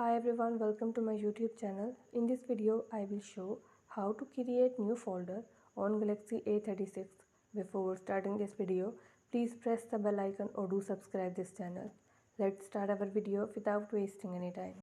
Hi everyone, welcome to my YouTube channel. In this video, I will show how to create new folder on Galaxy A36. Before starting this video, please press the bell icon or do subscribe this channel. Let's start our video without wasting any time.